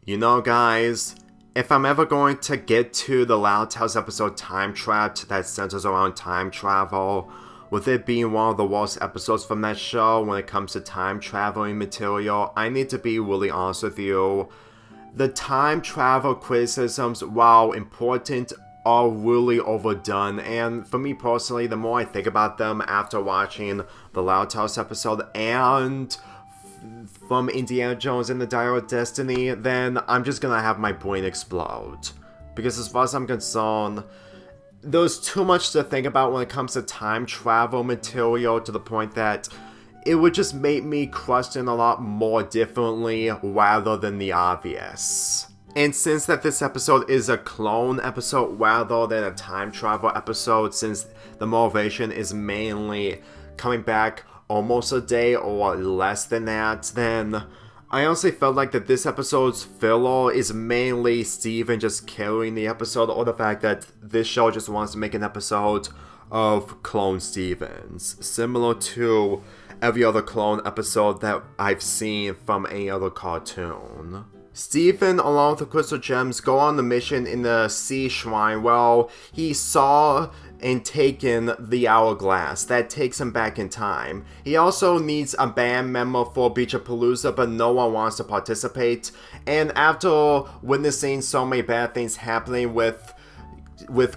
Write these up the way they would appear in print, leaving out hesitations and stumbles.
You know, guys, if I'm ever going to get to the Loud Tales episode Time Trapped that centers around time travel, with it being one of the worst episodes from that show when it comes to time traveling material, I need to be really honest with you. The time travel criticisms, while important, are really overdone, and for me personally, the more I think about them after watching the Loud Tales episode and from Indiana Jones and the Dial of Destiny, then I'm just gonna have my brain explode. Because as far as I'm concerned, there's too much to think about when it comes to time travel material to the point that it would just make me question a lot more differently rather than the obvious. And since that this episode is a clone episode rather than a time travel episode, since the motivation is mainly coming back almost a day or less than that, then I honestly felt like that this episode's filler is mainly Steven just carrying the episode, or the fact that this show just wants to make an episode of Clone Stevens, similar to every other clone episode that I've seen from any other cartoon. Steven, along with the Crystal Gems, go on the mission in the Sea Shrine. Well, he saw and taken the hourglass that takes him back in time. He also needs a band member for Beachapalooza, but no one wants to participate. And after witnessing so many bad things happening with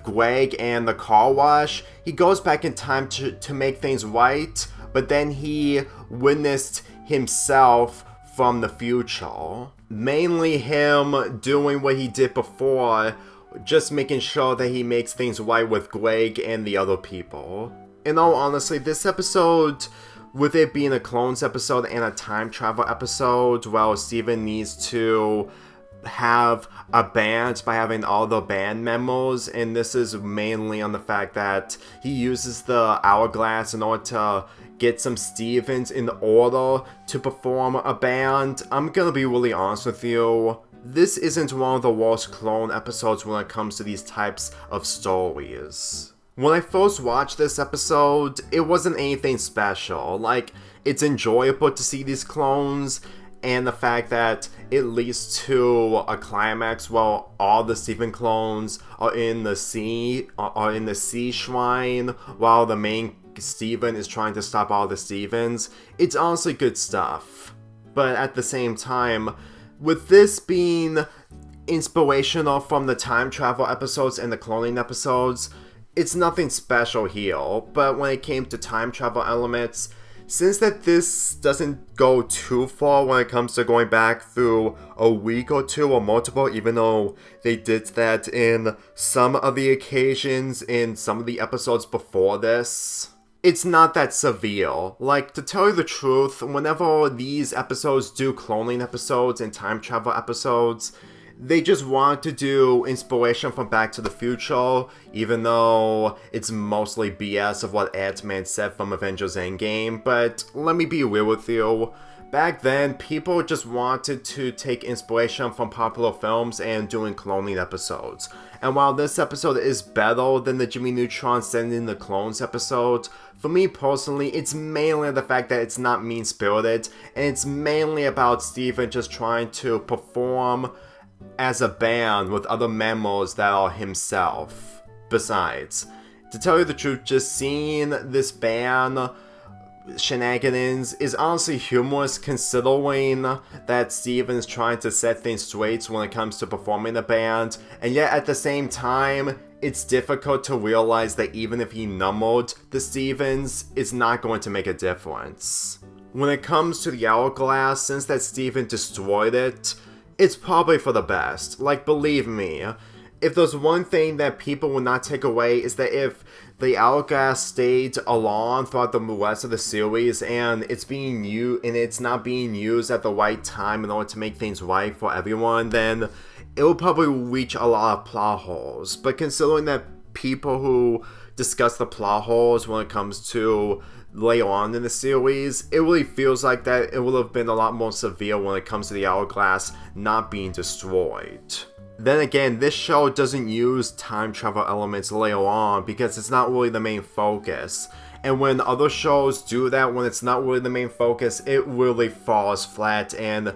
Greg and the car wash, he goes back in time to make things right, but then he witnessed himself from the future. Mainly him doing what he did before, just making sure that he makes things right with Greg and the other people. In all honesty, this episode, with it being a clones episode and a time travel episode, well, Steven needs to have a band by having all the band members, and this is mainly on the fact that he uses the hourglass in order to get some Stevens in order to perform a band. I'm gonna be really honest with you, this isn't one of the worst clone episodes when it comes to these types of stories. When I first watched this episode, it wasn't anything special. Like, it's enjoyable to see these clones, and the fact that it leads to a climax while all the Steven clones are in the sea shrine, while the main Steven is trying to stop all the Stevens. It's honestly good stuff. But at the same time, with this being inspirational from the time travel episodes and the cloning episodes, it's nothing special here. But when it came to time travel elements, since that this doesn't go too far when it comes to going back through a week or two or multiple, even though they did that in some of the occasions in some of the episodes before this, it's not that severe. Like, to tell you the truth, whenever these episodes do cloning episodes and time travel episodes, they just want to do inspiration from Back to the Future, even though it's mostly BS of what Ant-Man said from Avengers Endgame. But let me be real with you, back then, people just wanted to take inspiration from popular films and doing cloning episodes. And while this episode is better than the Jimmy Neutron Sending the Clones episode, for me personally, it's mainly the fact that it's not mean-spirited, and it's mainly about Steven just trying to perform as a band with other members that are himself. Besides, to tell you the truth, just seeing this band shenanigans is honestly humorous, considering that Steven's trying to set things straight when it comes to performing the band, and yet at the same time, it's difficult to realize that even if he numbered the Stevens, it's not going to make a difference. When it comes to the hourglass, since that Steven destroyed it, it's probably for the best. Like, believe me, if there's one thing that people will not take away, is that if the hourglass stayed along throughout the rest of the series and it's not being used at the right time in order to make things right for everyone, then it will probably reach a lot of plot holes. But considering that people who discuss the plot holes when it comes to later on in the series, it really feels like that it would have been a lot more severe when it comes to the hourglass not being destroyed. Then again, this show doesn't use time travel elements later on because it's not really the main focus. And when other shows do that, when it's not really the main focus, it really falls flat, and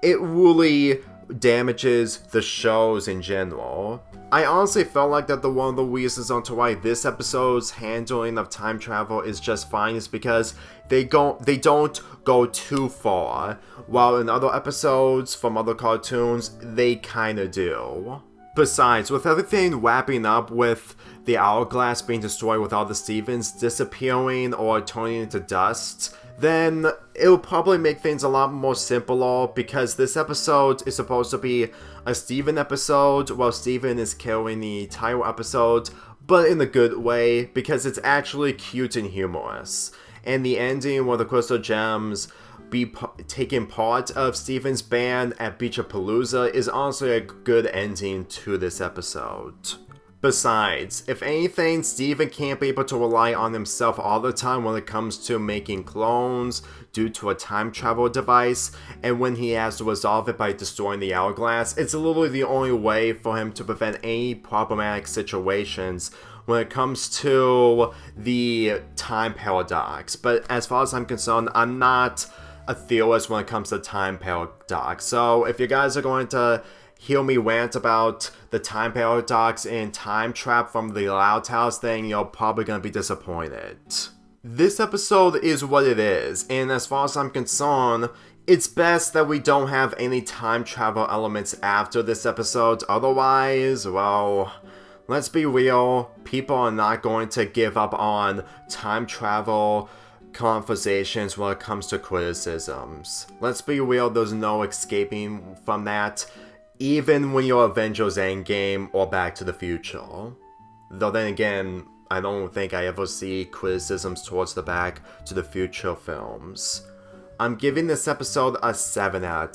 it really damages the shows in general. I honestly felt like that one of the reasons onto why this episode's handling of time travel is just fine is because they don't go too far, while in other episodes from other cartoons, they kinda do. Besides, with everything wrapping up with the hourglass being destroyed with all the Stevens disappearing or turning into dust, then it'll probably make things a lot more simpler because this episode is supposed to be a Steven episode while Steven is killing the entire episode, but in a good way because it's actually cute and humorous. And the ending where the Crystal Gems be taking part of Steven's band at Beachapalooza is honestly a good ending to this episode. Besides, if anything, Steven can't be able to rely on himself all the time when it comes to making clones due to a time travel device, and when he has to resolve it by destroying the hourglass, it's literally the only way for him to prevent any problematic situations when it comes to the time paradox. But as far as I'm concerned, I'm not a theorist when it comes to time paradox, so if you guys are going to hear me rant about the time paradox and time trap from the Loud House thing, you're probably gonna be disappointed. This episode is what it is, and as far as I'm concerned, it's best that we don't have any time travel elements after this episode, otherwise, well, let's be real, people are not going to give up on time travel conversations when it comes to criticisms. Let's be real, there's no escaping from that, even when you're Avengers Endgame or Back to the Future. Though then again, I don't think I ever see criticisms towards the Back to the Future films. I'm giving this episode a 7 out of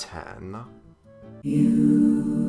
10.